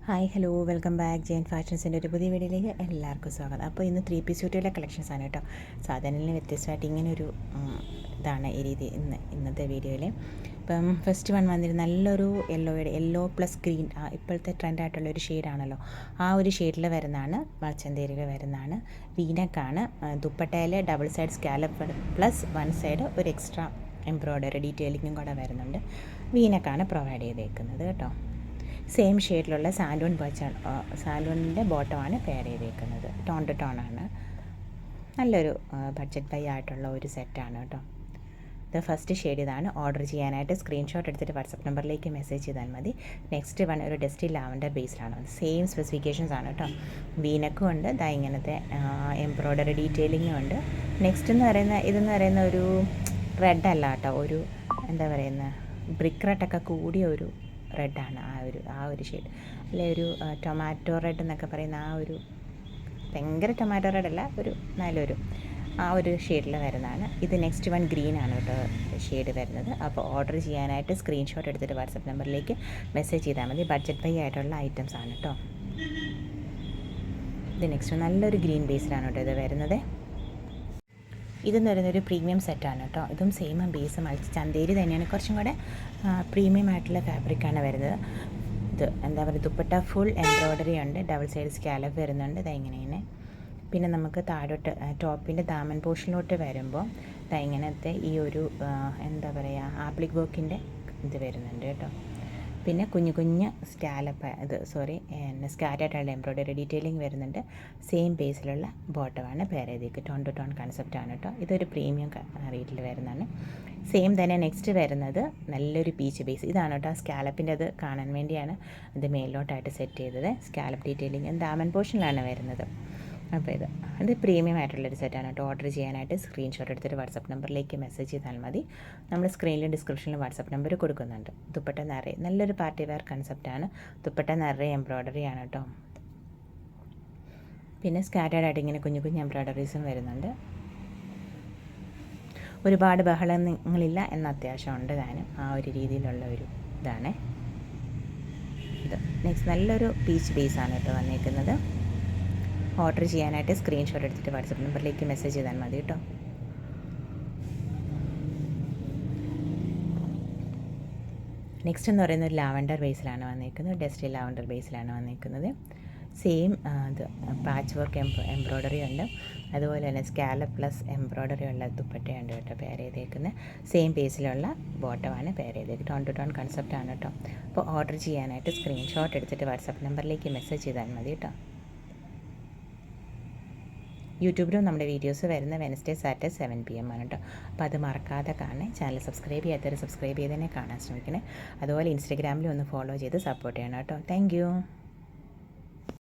Hi hello welcome back Jain ഫാഷൻസിൻ്റെ ഒരു പുതിയ വീഡിയോയിലേക്ക് എല്ലാവർക്കും സ്വാഗതം. അപ്പോൾ ഇന്ന് 3 പീസ് സ്യൂട്ടുകളുടെ കളക്ഷൻസ് ആണ് കേട്ടോ. സാധാരണ വ്യത്യസ്തമായിട്ട് ഇങ്ങനൊരു ഇതാണ് ഈ രീതി ഇന്നത്തെ വീഡിയോയിൽ. ഇപ്പം ഫസ്റ്റ് വൺ വന്നിട്ട് നല്ലൊരു യെല്ലോ പ്ലസ് ഗ്രീൻ, ഇപ്പോഴത്തെ ട്രെൻഡായിട്ടുള്ളൊരു ഷെയ്ഡാണല്ലോ. ആ ഒരു ഷെയ്ഡിൽ വരുന്നതാണ്, മൾച്ചന്തേരിയിൽ വരുന്നതാണ്. വീനക്കാണ്. ദുപ്പട്ടയിൽ double side scallop plus one side ഒരു എക്സ്ട്രാ എംബ്രോയ്ഡറി ഡീറ്റെയിലിങ്ങും കൂടെ വരുന്നുണ്ട്. വീനക്കാണ് പ്രൊവൈഡ് ചെയ്തേക്കുന്നത് കേട്ടോ. സെയിം ഷെയ്ഡിലുള്ള സാലൂണിൻ്റെ ബോട്ടമാണ് പെയർ ചെയ്തേക്കുന്നത്. ടോൺ ടു ടോണാണ്. നല്ലൊരു ബഡ്ജറ്റ് ബൈ ആയിട്ടുള്ള ഒരു സെറ്റാണ് കേട്ടോ. ഇത് ഫസ്റ്റ് ഷെയ്ഡ് ഇതാണ്. ഓർഡർ ചെയ്യാനായിട്ട് സ്ക്രീൻഷോട്ട് എടുത്തിട്ട് വാട്സപ്പ് നമ്പറിലേക്ക് മെസ്സേജ് ചെയ്താൽ മതി. നെക്സ്റ്റ് വൺ ഒരു ഡസ്റ്റി ലാവൻഡർ ബേസിലാണ്. സെയിം സ്പെസിഫിക്കേഷൻസ് ആണ് കേട്ടോ. വീനക്കും ഉണ്ട്, ഇങ്ങനത്തെ എംബ്രോയ്ഡറി ഡീറ്റെയിലിങ്ങും ഉണ്ട്. നെക്സ്റ്റ് ഇതെന്ന് പറയുന്ന ഒരു റെഡ് അല്ല കേട്ടോ, ഒരു എന്താ പറയുന്ന ബ്രിക്ക് റെഡൊക്കെ കൂടിയ ഒരു റെഡാണ്. ആ ഒരു ഷെയ്ഡ് അല്ലെ, ഒരു ടൊമാറ്റോ റെഡ് എന്നൊക്കെ പറയുന്ന ആ ഒരു ഭയങ്കര ടൊമാറ്റോ റെഡ് അല്ല, ഒരു നല്ലൊരു ആ ഒരു ഷെയ്ഡിൽ വരുന്നതാണ്. ഇത് നെക്സ്റ്റ് വൺ ഗ്രീൻ ആണ് കേട്ടോ ഷെയ്ഡ് വരുന്നത്. അപ്പോൾ ഓർഡർ ചെയ്യാനായിട്ട് സ്ക്രീൻഷോട്ട് എടുത്തിട്ട് വാട്സപ്പ് നമ്പറിലേക്ക് മെസ്സേജ് ചെയ്താൽ മതി. ബഡ്ജറ്റ് ബൈ ആയിട്ടുള്ള ഐറ്റംസ് ആണ് കേട്ടോ. ഇത് നെക്സ്റ്റ് നല്ലൊരു ഗ്രീൻ ബേസിലാണ് കേട്ടോ ഇത് വരുന്നത്. ഇതെന്ന് പറയുന്നൊരു പ്രീമിയം സെറ്റാണ് കേട്ടോ. ഇതും സെയിം ബേസ് ചന്തേരി തന്നെയാണ്, കുറച്ചും കൂടെ പ്രീമിയം ആയിട്ടുള്ള ഫാബ്രിക്കാണ് വരുന്നത്. ഇത് എന്താ പറയുക, ദുപ്പട്ട ഫുൾ എംബ്രോയ്ഡറി ഉണ്ട്, ഡബിൾ സൈഡ് സ്കാലപ്പ് വരുന്നുണ്ട്. ഇങ്ങനെ പിന്നെ നമുക്ക് താഴോട്ട് ടോപ്പിൻ്റെ ദാമൻ പോർഷനിലോട്ട് വരുമ്പോൾ ഇങ്ങനത്തെ ഈ ഒരു എന്താ പറയുക ആപ്ലിക് വർക്കിൻ്റെ ഇത് വരുന്നുണ്ട് കേട്ടോ. പിന്നെ കുഞ്ഞു സ്കാലപ്പ് സ്കാറ്റായിട്ടുള്ള എംബ്രോയ്ഡറി ഡീറ്റെയിലിംഗ് വരുന്നുണ്ട്. സെയിം ബേസിലുള്ള ബോട്ടമാണ് പെയർ ചെയ്തേക്ക്. ടോൺ ടു ടോൺ കൺസെപ്റ്റാണ് കേട്ടോ. ഇതൊരു പ്രീമിയം റേറ്റിൽ വരുന്നതാണ്. സെയിം തന്നെ നെക്സ്റ്റ് വരുന്നത് നല്ലൊരു പീച്ച് ബേസ്. ഇതാണ് കേട്ടോ സ്കാലപ്പിൻ്റെ അത് കാണാൻ വേണ്ടിയാണ് ഇത് മേലോട്ടായിട്ട് സെറ്റ് ചെയ്തത്. സ്കാലപ്പ് ഡീറ്റെയിലിംഗ് ദാമൻ പോർഷനിലാണ് വരുന്നത്. അപ്പോൾ ഇത് പ്രീമിയം ആയിട്ടുള്ളൊരു സെറ്റാണ് കേട്ടോ. ഓർഡർ ചെയ്യാനായിട്ട് സ്ക്രീൻഷോട്ട് എടുത്തിട്ട് വാട്സപ്പ് നമ്പറിലേക്ക് മെസ്സേജ് ചെയ്താൽ മതി. നമ്മൾ സ്ക്രീനിലും ഡിസ്ക്രിപ്ഷനിലും വാട്സപ്പ് നമ്പർ കൊടുക്കുന്നുണ്ട്. ദുപ്പട്ട നിറയെ നല്ലൊരു പാർട്ടി വെയർ കൺസെപ്റ്റാണ്. ദുപ്പട്ട നിറയെ എംബ്രോയ്ഡറി ആണ് കേട്ടോ. പിന്നെ സ്കാറ്റേഡ് ആയിട്ട് ഇങ്ങനെ കുഞ്ഞു എംബ്രോയ്ഡറീസും വരുന്നുണ്ട്. ഒരുപാട് ബഹളങ്ങളില്ല എന്ന അത്യാവശ്യം ഉണ്ട് താനും. ആ ഒരു രീതിയിലുള്ള ഒരു ഇതാണ് ഇത്. നെക്സ്റ്റ് നല്ലൊരു പീച്ച് ബേസാണ് കേട്ടോ വന്നേക്കുന്നത്. ഓർഡർ ചെയ്യാനായിട്ട് സ്ക്രീൻഷോട്ട് എടുത്തിട്ട് വാട്സപ്പ് നമ്പറിലേക്ക് മെസ്സേജ് ചെയ്താൽ മതി കേട്ടോ. നെക്സ്റ്റ് എന്ന് പറയുന്നത് ഒരു ലാവൻഡർ ബേസിലാണ് വന്നിരിക്കുന്നത്. ഡസ്റ്റി ലാവൻഡർ ബേസിലാണ് വന്നിരിക്കുന്നത്. സെയിം ഇത് പാച്ച് വർക്ക് എംബ്രോയ്ഡറി ഉണ്ട്. അതുപോലെ തന്നെ സ്കാലപ്പ് പ്ലസ് എംബ്രോയ്ഡറി ഉള്ള ദുപ്പട്ടയുണ്ട് കേട്ടോ പെയർ ചെയ്തേക്കുന്നത്. സെയിം ബേസിലുള്ള ബോട്ടമാണ് പെയർ ചെയ്തേക്കുന്നത്. ടോൺ ടു ടോൺ കൺസെപ്റ്റാണ് കേട്ടോ. അപ്പോൾ ഓർഡർ ചെയ്യാനായിട്ട് സ്ക്രീൻഷോട്ട് എടുത്തിട്ട് വാട്സപ്പ് നമ്പറിലേക്ക് മെസ്സേജ് ചെയ്താൽ മതി കേട്ടോ. യൂട്യൂബിലും നമ്മുടെ വീഡിയോസ് വരുന്ന വെനസ്ഡേ സാറ്റർഡേ 7 PM ആണ് കേട്ടോ. അപ്പോൾ അത് മറക്കാതെ കാണണേ. ചാനൽ സബ്സ്ക്രൈബ് ചെയ്യാത്തവർ സബ്സ്ക്രൈബ് ചെയ്ത് തന്നെ കാണാൻ ശ്രമിക്കണേ. അതുപോലെ ഇൻസ്റ്റഗ്രാമിലും ഒന്ന് ഫോളോ ചെയ്ത് സപ്പോർട്ട് ചെയ്യണം കേട്ടോ. താങ്ക്